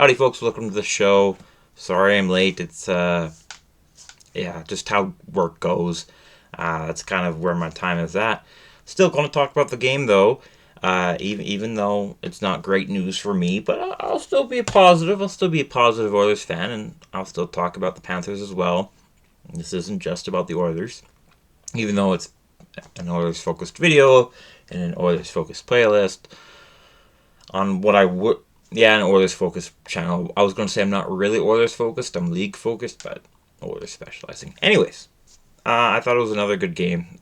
Howdy folks, welcome to the show. Sorry I'm late. It's just how work goes. That's kind of where my time is at. Still going to talk about the game though. Even though it's not great news for me, but I'll still be positive. I'll still be a positive Oilers fan, and I'll still talk about the Panthers as well. This isn't just about the Oilers, even though it's an Oilers focused video and an Oilers focused playlist on what I would. Yeah, an Oilers focused channel. I was going to say I'm not really Oilers focused. I'm league focused, but Oilers specializing. Anyways, I thought it was another good game.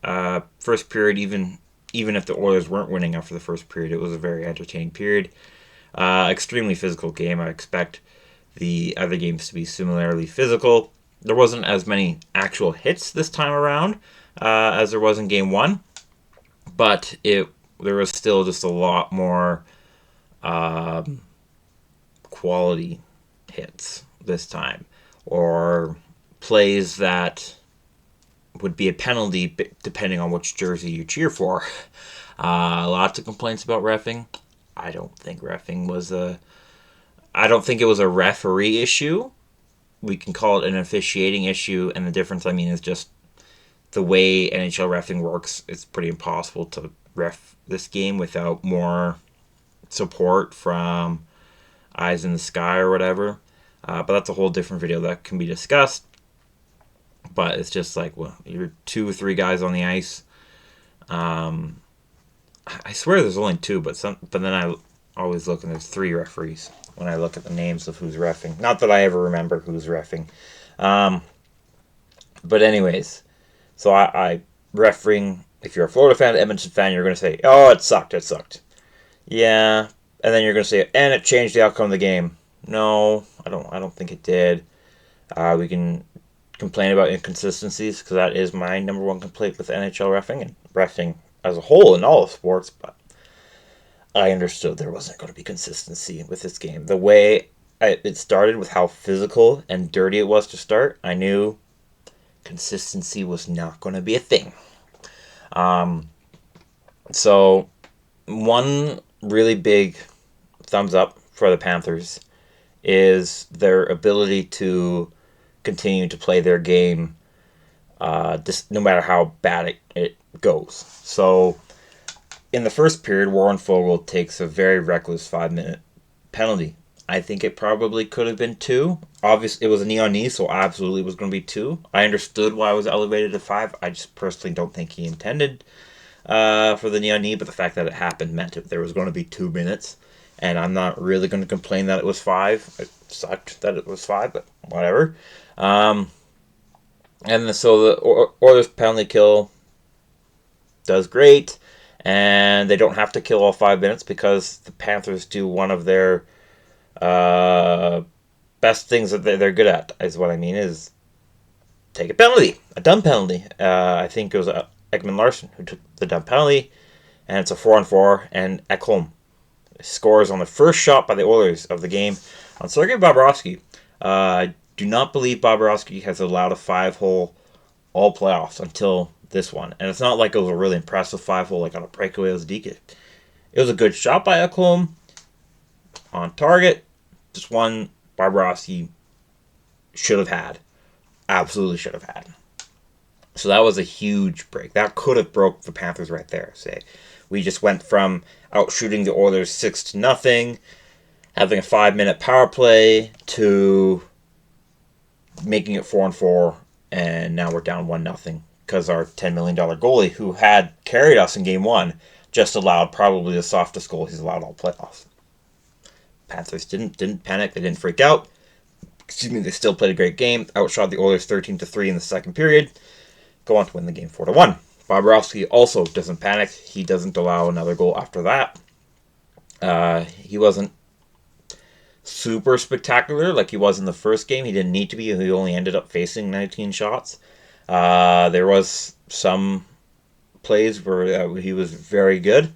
First period, even if the Oilers weren't winning after the first period, it was a very entertaining period. Extremely physical game. I expect the other games to be similarly physical. There wasn't as many actual hits this time around as there was in game one, but there was still just a lot more quality hits this time, or plays that would be a penalty depending on which jersey you cheer for. Lots of complaints about reffing. I don't think it was a referee issue. We can call it an officiating issue, and the difference, is just the way NHL reffing works. It's pretty impossible to ref this game without more support from eyes in the sky or whatever. But that's a whole different video that can be discussed. But it's just like, well, you're 2 or 3 guys on the ice. I swear there's only 2, but then I always look and there's 3 referees when I look at the names of who's reffing. Not that I ever remember who's reffing. But anyways, so I refereeing. If you're a Florida fan, Edmonton fan, you're going to say, "Oh, it sucked. Yeah, and then you're going to say, "And it changed the outcome of the game." No, I don't think it did. We can complain about inconsistencies, because that is my number one complaint with NHL reffing and reffing as a whole in all of sports. But I understood there wasn't going to be consistency with this game. The way it started, with how physical and dirty it was to start, I knew consistency was not going to be a thing. So one really big thumbs up for the Panthers is their ability to continue to play their game, no matter how bad it goes. So in the first period, Warren Foegele takes a very reckless 5-minute penalty. I think it probably could have been 2. Obviously, it was a knee on knee, so absolutely it was going to be 2. I understood why it was elevated to 5. I just personally don't think he intended for the knee on knee, but the fact that it happened meant there was going to be 2 minutes. And I'm not really going to complain that it was 5. It sucked that it was 5, but whatever. So the Oilers penalty kill does great, and they don't have to kill all 5 minutes, because the Panthers do one of their best things that they're good at, is what I mean, is take a penalty, a dumb penalty. I think it was Ekman Larsson who took the dumb penalty, and it's a 4-on-4, and Ekholm scores on the first shot by the Oilers of the game on Sergei Bobrovsky. I do not believe Bobrovsky has allowed a 5-hole all playoffs until this one, and it's not like it was a really impressive 5-hole like on a breakaway. It was It was a good shot by Ekholm on target. Just one Bobrovsky should have had. Absolutely should have had. So that was a huge break. That could have broke the Panthers right there. Say, we just went from outshooting the Oilers 6-0, having a 5-minute power play, to making it 4-4, and now we're down 1-0 because our $10 million goalie, who had carried us in game 1, just allowed probably the softest goal he's allowed all playoffs. Panthers didn't panic. They didn't freak out. They still played a great game. Outshot the Oilers 13-3 in the second period. Go on to win the game 4-1. Bobrovsky also doesn't panic. He doesn't allow another goal after that. He wasn't super spectacular like he was in the first game. He didn't need to be. He only ended up facing 19 shots. There was some plays where he was very good.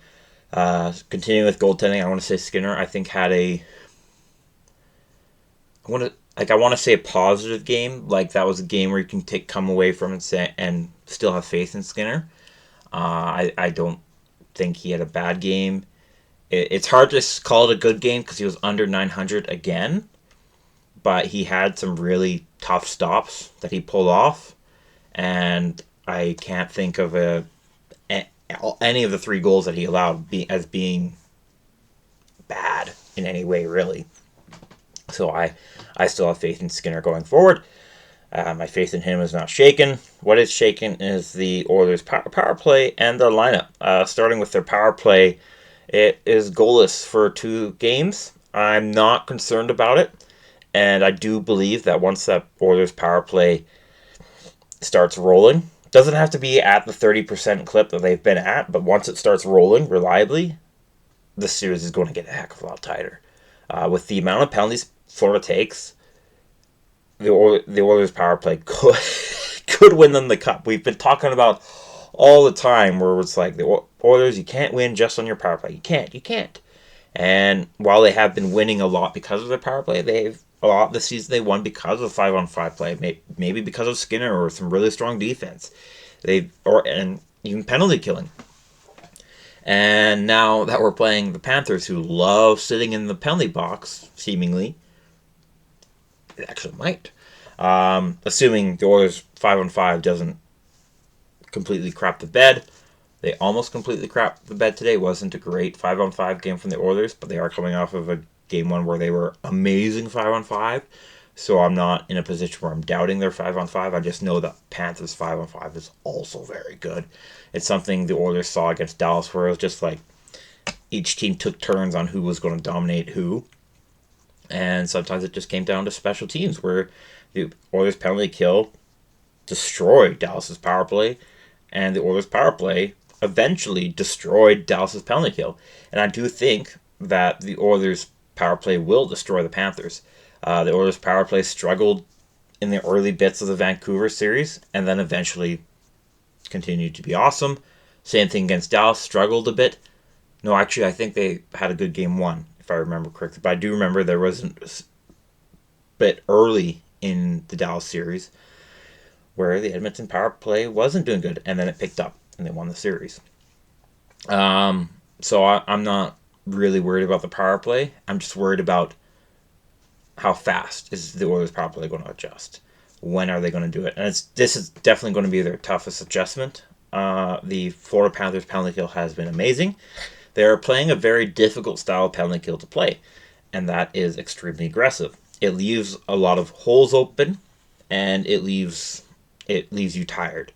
Continuing with goaltending, I want to say Skinner, I think, had I want to say a positive game. Like, that was a game where you can come away from it and still have faith in Skinner. I don't think he had a bad game. It's hard to call it a good game because he was under 900 again, but he had some really tough stops that he pulled off, and I can't think of any of the 3 goals that he allowed as being bad in any way, really. So I still have faith in Skinner going forward. My faith in him is not shaken. What is shaken is the Oilers' power play and their lineup. Starting with their power play, it is goalless for 2 games. I'm not concerned about it, and I do believe that once that Oilers' power play starts rolling, doesn't have to be at the 30% clip that they've been at, but once it starts rolling reliably, the series is going to get a heck of a lot tighter. With the amount of penalties Florida takes, the Oilers' power play could win them the cup. We've been talking about all the time where it's like, the Oilers, you can't win just on your power play. You can't. And while they have been winning a lot because of their power play, a lot this season they won because of 5-on-5 play, maybe because of Skinner or some really strong defense. And even penalty killing. And now that we're playing the Panthers, who love sitting in the penalty box, seemingly, it actually might. Assuming the Oilers 5-on-5 doesn't completely crap the bed. They almost completely crapped the bed today. It wasn't a great 5-on-5 game from the Oilers, but they are coming off of a game 1 where they were amazing 5-on-5. So I'm not in a position where I'm doubting their 5-on-5. I just know that Panthers 5-on-5 is also very good. It's something the Oilers saw against Dallas, where it was just like each team took turns on who was going to dominate who. And sometimes it just came down to special teams, where the Oilers penalty kill destroyed Dallas's power play, and the Oilers power play eventually destroyed Dallas's penalty kill. And I do think that the Oilers power play will destroy the Panthers. The Oilers power play struggled in the early bits of the Vancouver series, and then eventually continued to be awesome. Same thing against Dallas, struggled a bit. No, actually, I think they had a good game 1, if I remember correctly. But I do remember there was a bit early in the Dallas series where the Edmonton power play wasn't doing good, and then it picked up, and they won the series. So I'm not really worried about the power play. I'm just worried about how fast is the Oilers power play going to adjust. When are they going to do it? And this is definitely going to be their toughest adjustment. The Florida Panthers penalty kill has been amazing. They are playing a very difficult style of penalty kill to play, and that is extremely aggressive. It leaves a lot of holes open, and it leaves you tired.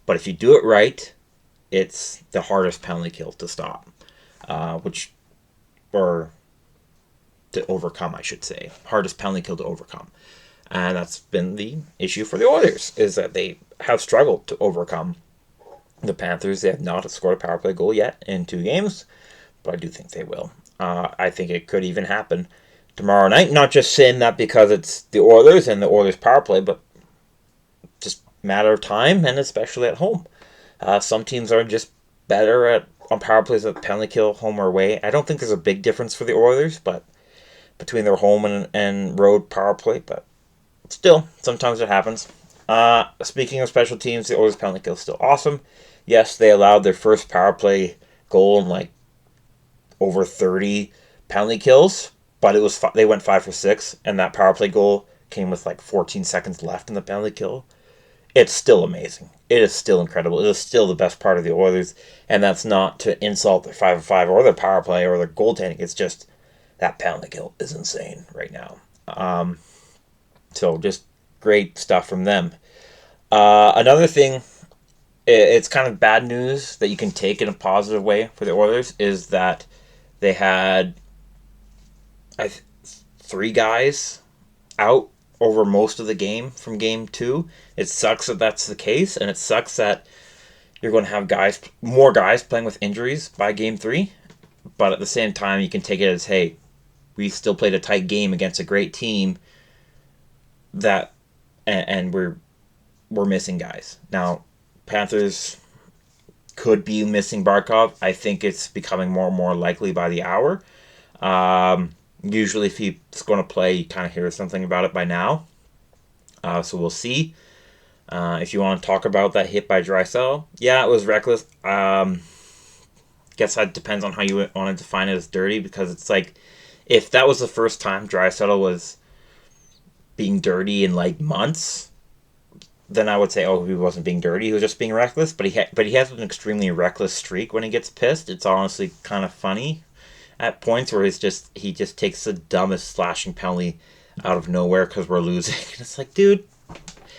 But if you do it right, it's the hardest penalty kill to stop, or to overcome, I should say. Hardest penalty kill to overcome. And that's been the issue for the Oilers, is that they have struggled to overcome the Panthers. They have not scored a power play goal yet in 2 games, but I do think they will. I think it could even happen tomorrow night. Not just saying that because it's the Oilers and the Oilers power play, but just matter of time, and especially at home. Some teams are just better on power plays at penalty kill, home or away. I don't think there's a big difference for the Oilers, but between their home and road power play, but still, sometimes it happens. Speaking of special teams, the Oilers penalty kill is still awesome. Yes, they allowed their first power play goal in like over 30 penalty kills, but it was they went 5 for 6, and that power play goal came with like 14 seconds left in the penalty kill. It's still amazing. It is still incredible. It is still the best part of the Oilers, and that's not to insult their 5-5 or their power play or their goaltending. It's just that penalty kill is insane right now. So just great stuff from them. Another thing, it's kind of bad news that you can take in a positive way for the Oilers, is that they had 3 guys out over most of the game from game 2. It sucks that that's the case, and it sucks that you're going to have more guys playing with injuries by game 3. But at the same time, you can take it as, hey, we still played a tight game against a great team, and we're missing guys. Now, Panthers could be missing Barkov. I think it's becoming more and more likely by the hour. Usually if he's going to play, you kind of hear something about it by now. So we'll see. If you want to talk about that hit by Draisaitl, yeah, it was reckless. Guess that depends on how you want to define it as dirty, because it's like, if that was the first time Draisaitl was being dirty in like months, then I would say, oh, he wasn't being dirty. He was just being reckless. But he has an extremely reckless streak when he gets pissed. It's honestly kind of funny at points where he just takes the dumbest slashing penalty out of nowhere because we're losing. It's like, dude.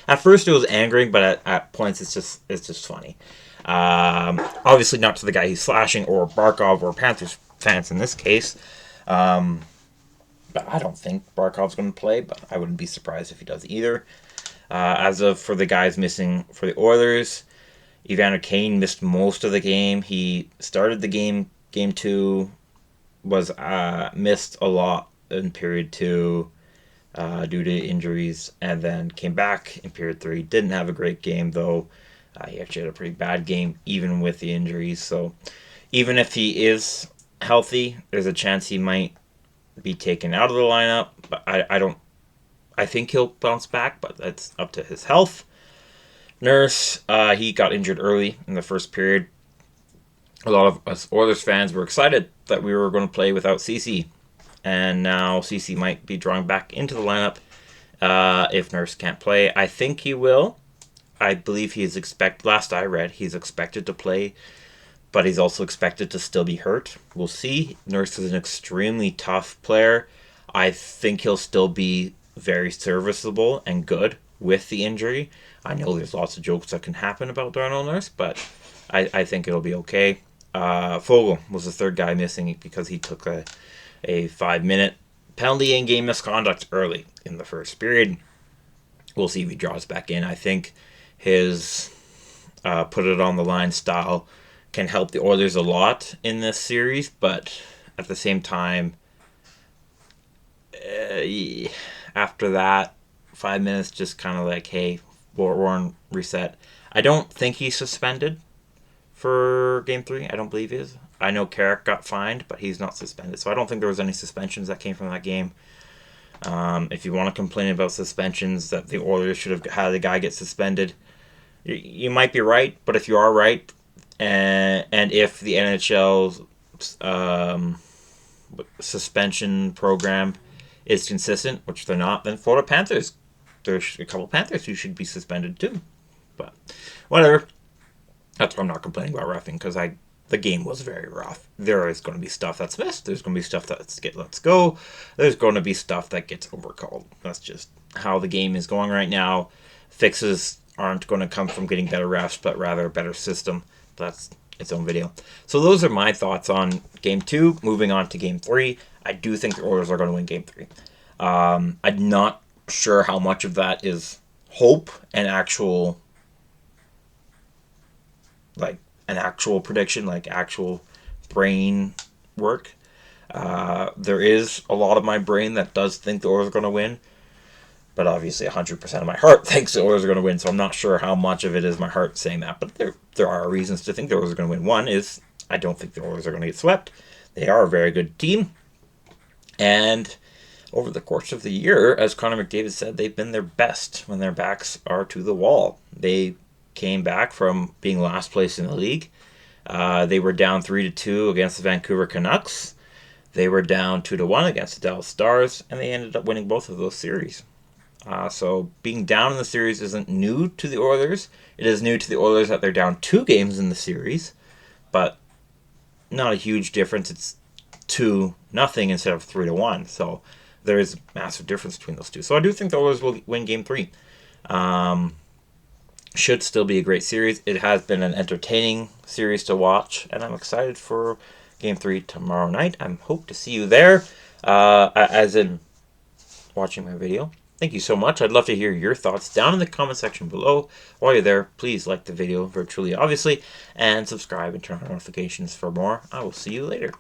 At first it was angering, but at points it's just funny. Obviously not to the guy he's slashing or Barkov or Panthers fans in this case. But I don't think Barkov's going to play, but I wouldn't be surprised if he does either. For the guys missing for the Oilers, Evander Kane missed most of the game. He started the game 2, was missed a lot in period 2 due to injuries, and then came back in period 3. Didn't have a great game, though. He actually had a pretty bad game, even with the injuries. So even if he is healthy, there's a chance he might be taken out of the lineup. But I think he'll bounce back, but that's up to his health. Nurse, he got injured early in the first period. A lot of us Oilers fans were excited that we were going to play without CC. And now CC might be drawing back into the lineup if Nurse can't play. I think he will. I believe last I read, he's expected to play, but he's also expected to still be hurt. We'll see. Nurse is an extremely tough player. I think he'll still be very serviceable and good with the injury. I know there's lots of jokes that can happen about Darnell Nurse, but I think it'll be okay. Fogle was the third guy missing because he took a 5-minute penalty and game misconduct early in the first period. We'll see if he draws back in. I think his put it on the line style can help the Oilers a lot in this series, but at the same time, after that, 5 minutes just kind of like, hey, we're on reset. I don't think he's suspended for Game 3. I don't believe he is. I know Carrick got fined, but he's not suspended. So I don't think there was any suspensions that came from that game. If you want to complain about suspensions, that the Oilers should have had the guy get suspended, you might be right. But if you are right, and if the NHL suspension program is consistent, which they're not, then Florida Panthers, there's a couple Panthers who should be suspended too. But whatever. That's why I'm not complaining about roughing, because the game was very rough. There is going to be stuff that's missed. There's going to be stuff that's let's go. There's going to be stuff that gets overcalled. That's just how the game is going right now. Fixes aren't going to come from getting better refs, but rather a better system. That's its own video. So those are my thoughts on Game 2. Moving on to Game 3. I do think the Oilers are going to win Game 3. I'm not sure how much of that is hope and actual, like, an actual prediction, like actual brain work. There is a lot of my brain that does think the Oilers are going to win, but obviously 100% of my heart thinks the Oilers are going to win, so I'm not sure how much of it is my heart saying that, but there are reasons to think the Oilers are going to win. One is I don't think the Oilers are going to get swept. They are a very good team, and over the course of the year, as Connor McDavid said, they've been their best when their backs are to the wall. They came back from being last place in the league. They were down 3-2 against the Vancouver Canucks. They were down 2-1 against the Dallas Stars, and they ended up winning both of those series. So being down in the series isn't new to the Oilers. It is new to the Oilers that they're down 2 games in the series, but not a huge difference. It's 2-0 instead of 3-1. So there is a massive difference between those two. So I do think the Oilers will win Game 3. Should still be a great series. It has been an entertaining series to watch, and I'm excited for Game 3 tomorrow night. I hope to see you there, as in watching my video. Thank you so much. I'd love to hear your thoughts down in the comment section below. While you're there, please like the video virtually, obviously, and subscribe and turn on notifications for more. I will see you later.